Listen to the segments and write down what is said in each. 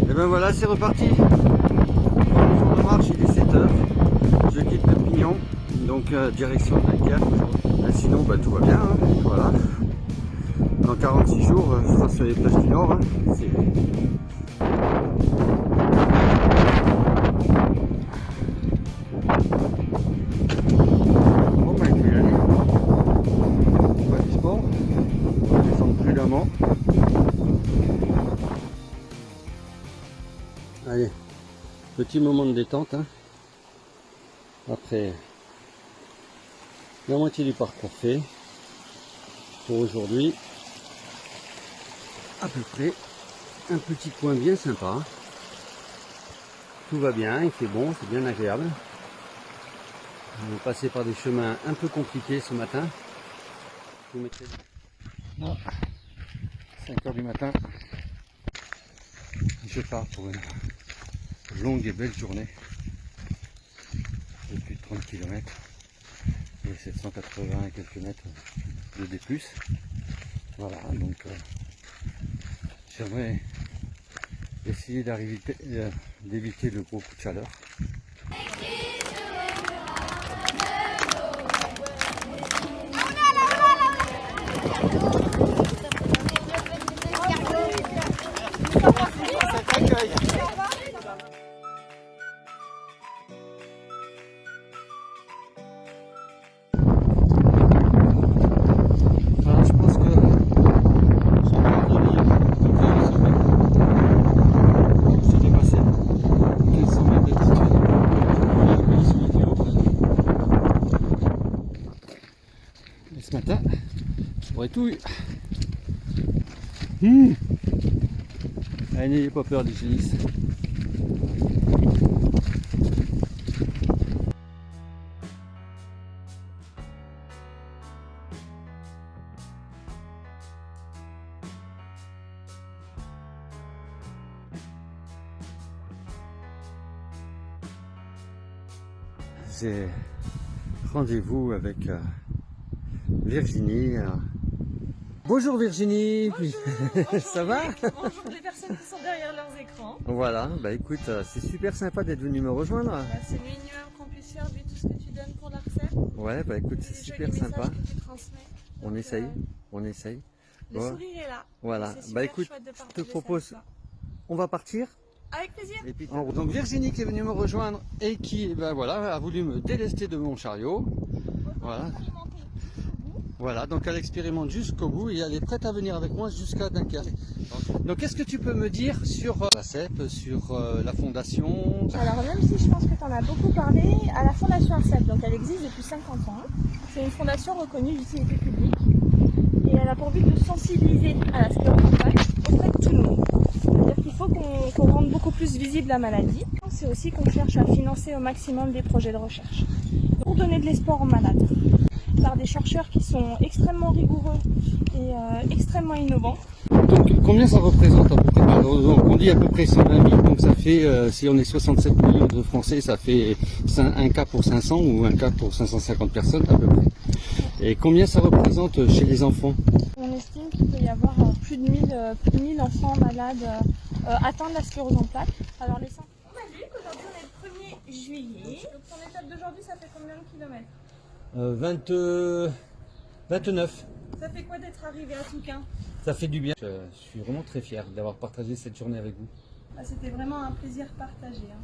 Et ben voilà, c'est reparti. Premier jour de marche, il est 7h. Je quitte Perpignan, donc direction Dunkerque. Sinon, bah, tout va bien. Hein. Voilà. Dans 46 jours, je serai sur les plages du Nord. Hein. Bon, bah, il faut y aller. Pas du sport. On va descendre prudemment. Allez, petit moment de détente. Hein. Après la moitié du parcours fait. Pour aujourd'hui, à peu près un petit coin bien sympa. Tout va bien, il fait bon, c'est bien agréable. On est passé par des chemins un peu compliqués ce matin. Je vous mettrai 5h du matin. Je pars pour une longue et belle journée de plus de 30 km et 780 et quelques mètres de D+. Voilà, donc j'aimerais essayer d'éviter le gros coup de chaleur. Ce matin, j'aurais tout eu. Allez, n'ayez pas peur des génisses. J'ai rendez-vous avec Virginie. Bonjour Virginie. Bonjour, ça va? Bonjour les personnes qui sont derrière leurs écrans. Voilà, bah écoute, c'est super sympa d'être venu me rejoindre. Bah, c'est le minimum qu'on puisse faire vu tout ce que tu donnes pour l'ARCEP. Ouais, bah écoute, c'est super sympa. On Donc, essaye, on essaye. Le Bon, sourire est là. voilà, bah écoute, je te propose, on va partir. Avec plaisir. Et puis, donc Virginie qui est venue me rejoindre et qui ben voilà, a voulu me délester de mon chariot. Voilà. Voilà, donc elle expérimente jusqu'au bout et elle est prête à venir avec moi jusqu'à Dunkerque. Donc qu'est-ce que tu peux me dire sur la CEP, sur la fondation? Alors même si je pense que tu en as beaucoup parlé, à la Fondation ARCEP, donc elle existe depuis 50 ans. C'est une fondation reconnue d'utilité publique et elle a pour but de sensibiliser à la sclérose en plaques auprès de tout le monde. C'est-à-dire qu'il faut qu'on rende beaucoup plus visible la maladie. C'est aussi qu'on cherche à financer au maximum des projets de recherche pour donner de l'espoir aux malades par des chercheurs qui sont extrêmement rigoureux et extrêmement innovants. Donc combien ça représente à peu près? Donc, on dit à peu près 120 000, donc ça fait, si on est 67 millions de Français, ça fait un cas pour 500 ou un cas pour 550 personnes à peu près. Et combien ça représente chez les enfants? On estime qu'il peut y avoir plus de 1000 enfants malades atteints de la sclérose en plaques. Alors les centres, on a vu qu'aujourd'hui on est le 1er juillet. Donc ton étape d'aujourd'hui, ça fait combien de kilomètres? 29. Ça fait quoi d'être arrivé à Touquin? Ça fait du bien. Je suis vraiment très fier d'avoir partagé cette journée avec vous. Ah, c'était vraiment un plaisir partagé. Hein.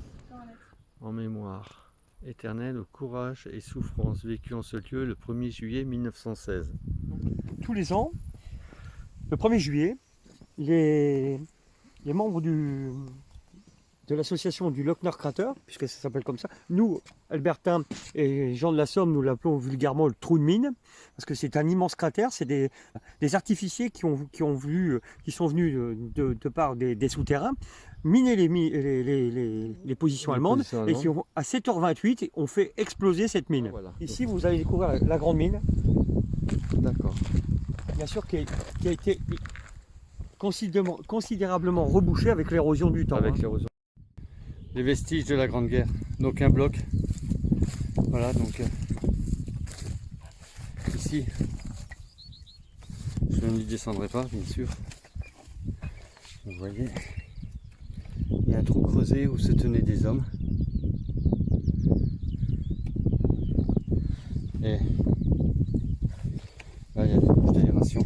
En mémoire éternelle, courage et souffrance vécues en ce lieu le 1er juillet 1916. Tous les ans, le 1er juillet, les membres de l'association du Lochner Crater, puisque ça s'appelle comme ça, nous, Albertains et Jean de la Somme, nous l'appelons vulgairement le trou de mine, parce que c'est un immense cratère, c'est des artificiers qui sont venus de part des souterrains, miner les positions allemandes, et qui ont, à 7h28 ont fait exploser cette mine. Voilà. Ici, vous allez découvrir la grande mine. D'accord. Bien sûr, qui a été considérablement rebouchée avec l'érosion du temps. Avec l'érosion. Les vestiges de la Grande Guerre. Donc un bloc. Voilà, donc ici, je n'y descendrai pas, bien sûr. Vous voyez, il y a un trou creusé où se tenaient des hommes. Et là, il y a des bouches d'aération.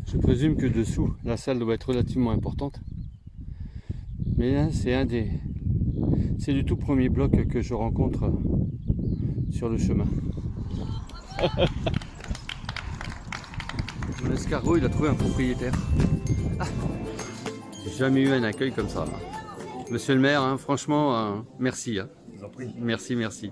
Je présume que dessous, la salle doit être relativement importante. Mais là, c'est du tout premier bloc que je rencontre sur le chemin. L'escargot, il a trouvé un propriétaire. Ah, j'ai jamais eu un accueil comme ça. Monsieur le maire, hein, franchement, merci. Hein. Je vous en prie. Merci, merci.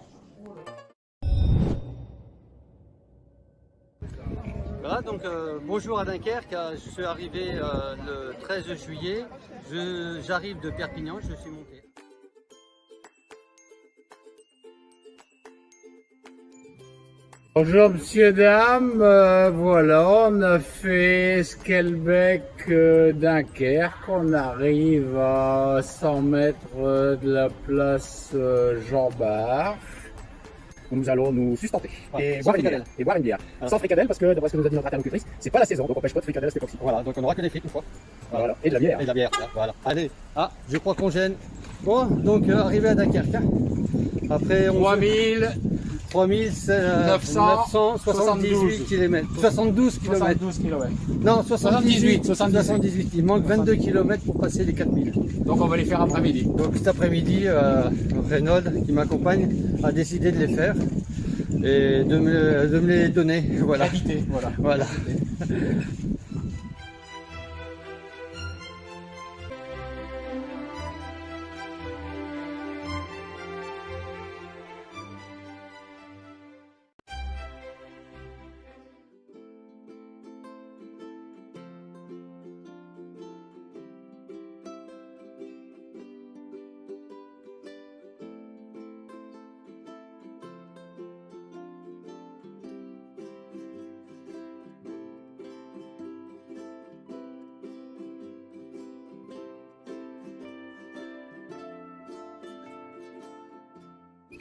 Voilà, donc bonjour à Dunkerque. Je suis arrivé le 13 juillet. J'arrive de Perpignan, je suis monté. Bonjour monsieur, dame, voilà, on a fait Skelbeck Dunkerque, on arrive à 100 mètres de la place Jean Bart. Nous allons nous sustenter et boire une bière. Sans fricadelle parce que d'après ce que nous a dit notre interlocutrice, c'est pas la saison, donc on pêche pas de fricadelle à cette époque-ci. Voilà, donc on aura que des frites une fois. Voilà. Et de la bière. Et de la bière, voilà. Allez, je crois qu'on gêne. Bon, donc arrivé à Dunkerque. Hein. Après 3978 km. 72 km. Non, 78. Il manque 22 km pour passer les 4000. Donc on va les faire après-midi. Donc cet après-midi, Renaud, qui m'accompagne, a décidé de les faire et de me les donner. Voilà. Habité, Voilà.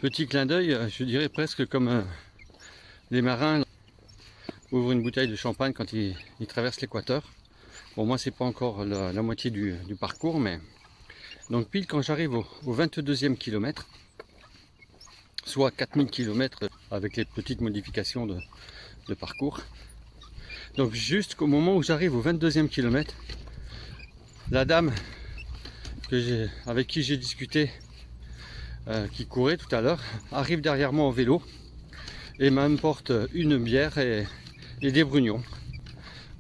Petit clin d'œil, je dirais presque comme les marins ouvrent une bouteille de champagne quand ils traversent l'équateur. Bon, moi c'est pas encore la moitié du parcours, mais donc pile quand j'arrive au 22e kilomètre, soit 4000 km avec les petites modifications de parcours. Donc juste qu'au moment où j'arrive au 22e kilomètre, la dame avec qui j'ai discuté, qui courait tout à l'heure, arrive derrière moi en vélo et m'apporte une bière et des brugnons.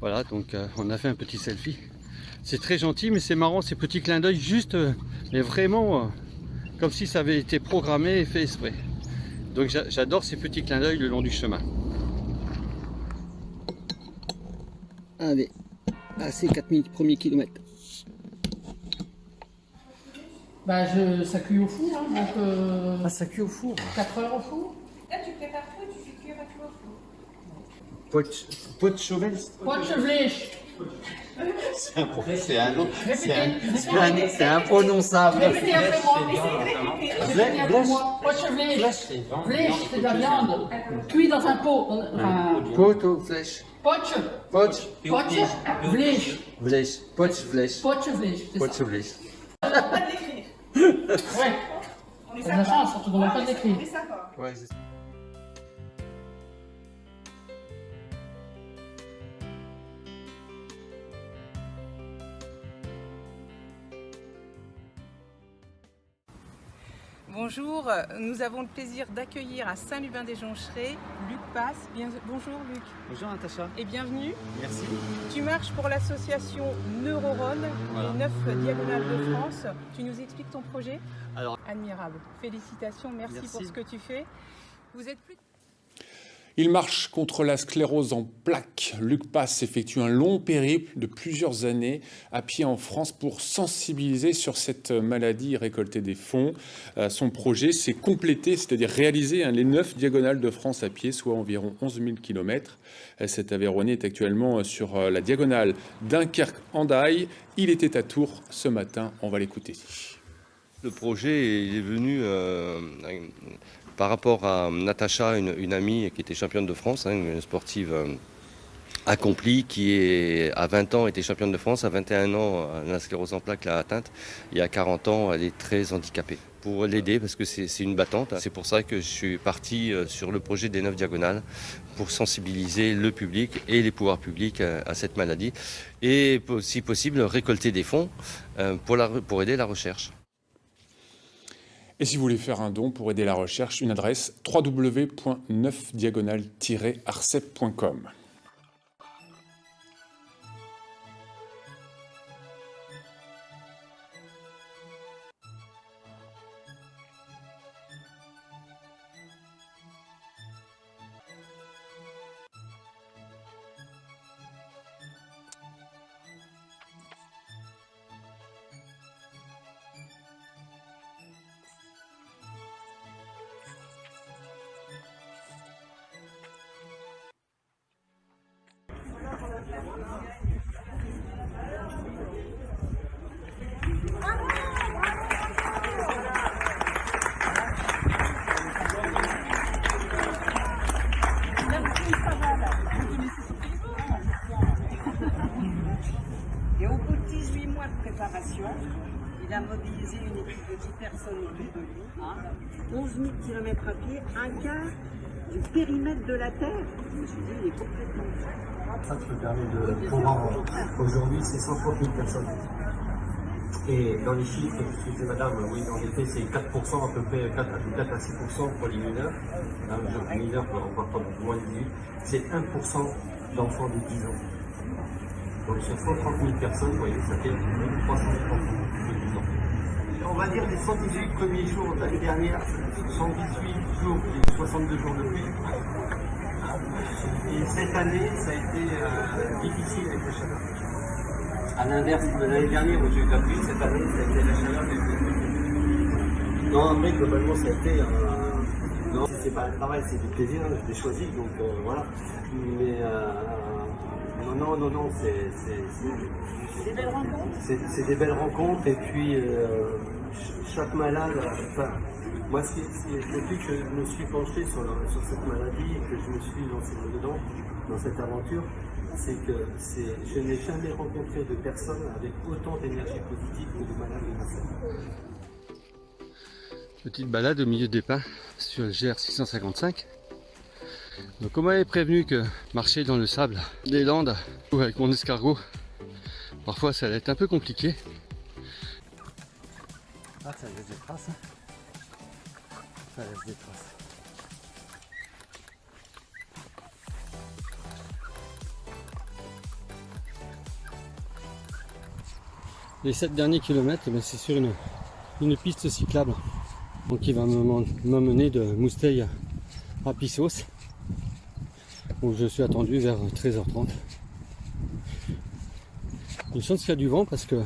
Voilà, donc on a fait un petit selfie. C'est très gentil, mais c'est marrant ces petits clins d'œil, juste, mais vraiment comme si ça avait été programmé et fait exprès. Donc j'adore ces petits clins d'œil le long du chemin. Allez, c'est 4000 premiers kilomètres. Bah ça cuit au four, hein, donc ça cuit au four. 4 heures au four. Là, tu prépares tout et tu fais cuire tout au four. Pot de chauvel. Potchevlees. C'est imprononçable. Répétez après moi. Répétez après moi. Potchevlees. Vlees, c'est de la viande. Cuit dans un pot. Enfin, Pot ou flèche. potch. Potch. Vlees. Vlees. Potch flèche. Potchevlees. C'est Potch ça. vlees. Pas de l'écrire. Ouais. On est C'est de la chance, surtout dans le pas On d'écrit. est sympa. Ouais, c'est ça. Bonjour, nous avons le plaisir d'accueillir à Saint-Lubin-des-Joncherets Luc Passe. Bonjour Luc. Bonjour Natacha. Et bienvenue. Merci. Tu marches pour l'association Neurorun, Voilà. les 9 diagonales de France. Tu nous expliques ton projet? Alors, Admirable. Félicitations, merci Merci. pour ce que tu fais. Vous êtes plus... Il marche contre la sclérose en plaques. Luc Passe effectue un long périple de plusieurs années à pied en France pour sensibiliser sur cette maladie et récolter des fonds. Son projet, c'est compléter, c'est-à-dire réaliser les 9 diagonales de France à pied, soit environ 11 000 km. Cet Aveyronais est actuellement sur la diagonale Dunkerque-Hendaye. Il était à Tours ce matin. On va l'écouter. Le projet est venu par rapport à Natacha, une amie qui était championne de France, une sportive accomplie, qui est à 20 ans était championne de France, à 21 ans la sclérose en plaques l'a atteinte et à 40 ans elle est très handicapée. Pour l'aider parce que c'est une battante, c'est pour ça que je suis parti sur le projet des 9 diagonales pour sensibiliser le public et les pouvoirs publics à cette maladie et si possible récolter des fonds pour aider la recherche. Et si vous voulez faire un don pour aider la recherche, une adresse www.9diagonale-arcep.com. Et au bout de 18 mois de préparation, il a mobilisé une équipe de 10 personnes autour de lui, 11 000 km à pied, un quart du périmètre de la Terre. Je me suis dit, il est complètement fou. Ça me permet de pouvoir, aujourd'hui, c'est 130 000 personnes. Et dans les chiffres, excusez madame, oui, en effet, c'est 4% à peu près, 4 à 6% pour les mineurs. Les mineurs, on voit pas moins de 18. C'est 1% d'enfants de 10 ans. Donc sur 130 000 personnes, vous voyez, ça fait 1300 enfants de 10 ans. On va dire les 118 premiers jours de l'année dernière, 118 jours, et 62 jours de pluie. Et cette année, ça a été difficile avec la chaleur. À l'inverse de l'année dernière où j'ai eu de la pluie, cette année, ça a été la chaleur des pluies. Non, après, globalement, ça a été... non, c'est pas un travail, c'est du plaisir, je l'ai choisi, donc voilà. Mais... non, c'est des belles rencontres. C'est des belles rencontres et puis chaque malade, enfin, moi depuis que je me suis penché sur cette maladie et que je me suis lancé dedans, dans cette aventure, c'est que je n'ai jamais rencontré de personne avec autant d'énergie positive que de malades de cancer. Petite balade au milieu des pins sur le GR 655. Donc on m'avait prévenu que marcher dans le sable des Landes ou avec mon escargot, parfois ça allait être un peu compliqué. Ah, ça laisse des traces. Ça laisse des traces. Les 7 derniers kilomètres, c'est sur une piste cyclable. Donc qui va m'emmener de Mousteil à Pissos, où je suis attendu vers 13h30. Une chance qu'il y a du vent parce que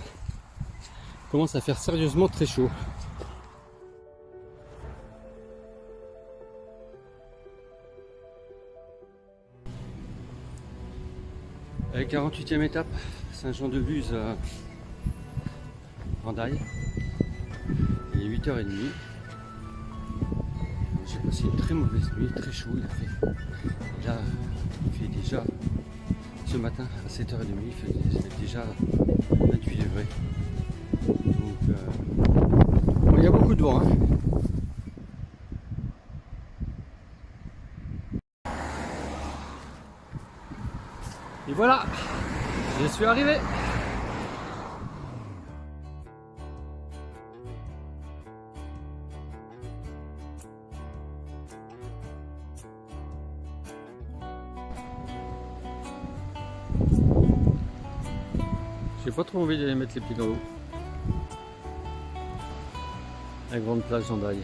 commence à faire sérieusement très chaud. La 48e étape, Saint-Jean-de-Luz, Hendaye. Il est 8h30. J'ai passé une très mauvaise nuit, très chaud il a fait. Là, il fait déjà, ce matin à 7h30, il fait déjà 28 degrés. Donc, bon, il y a beaucoup de vent. Hein. Et voilà, je suis arrivé. J'ai pas trop envie d'aller mettre les pieds dans l'eau. La grande plage d'Hendaye.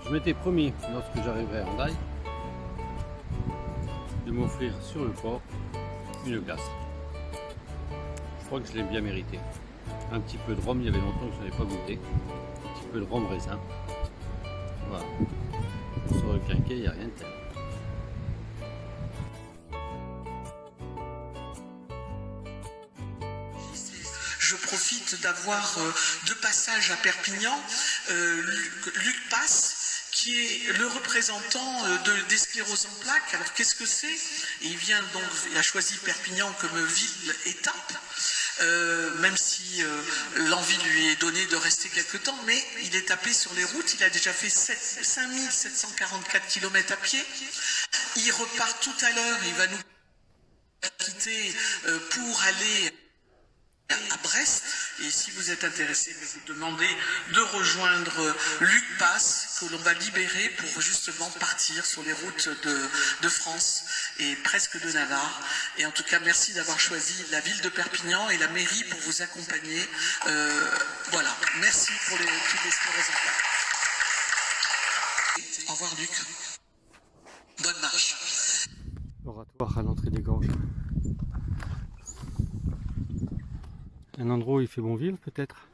Je m'étais promis, lorsque j'arriverai à Hendaye, de m'offrir sur le port une glace. Je crois que je l'ai bien mérité. Un petit peu de rhum, il y avait longtemps que je n'avais pas goûté. Un petit peu de rhum raisin. Voilà. Pour se requinquer, il n'y a rien de tel. Je profite d'avoir de passage à Perpignan Luc Pass, qui est le représentant des scléroses en plaques. Alors qu'est-ce que c'est? Il vient donc, il a choisi Perpignan comme ville-étape, même si l'envie lui est donnée de rester quelque temps, mais il est tapé sur les routes. Il a déjà fait 5744 km à pied. Il repart tout à l'heure, il va nous quitter pour aller à Brest, et si vous êtes intéressé, je vais vous demander de rejoindre Luc-Pass, que l'on va libérer pour justement partir sur les routes de France et presque de Navarre. Et en tout cas, merci d'avoir choisi la ville de Perpignan et la mairie pour vous accompagner. Voilà, merci pour toutes les scléroses en plaques. Au revoir Luc. Bonne marche. Oratoire à l'entrée des gorges. Un endroit où il fait bon vivre peut-être.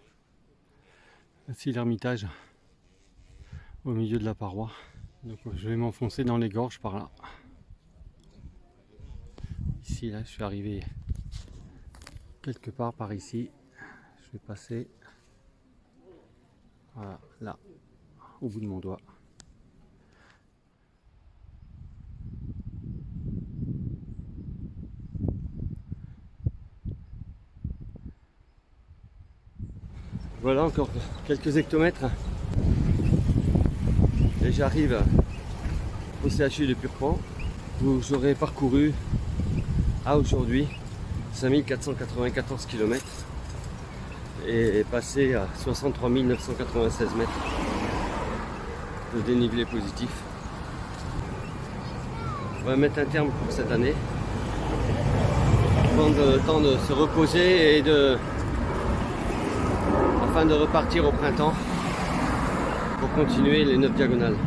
Voici l'ermitage au milieu de la paroi. Donc je vais m'enfoncer dans les gorges par là. Ici là je suis arrivé quelque part par ici. Je vais passer voilà, là au bout de mon doigt. Voilà, encore quelques hectomètres et j'arrive au CHU de Purpan où j'aurai parcouru à aujourd'hui 5494 km et passé à 63 996 mètres de dénivelé positif. On va mettre un terme pour cette année, prendre le temps de se reposer et afin de repartir au printemps pour continuer les 9 diagonales.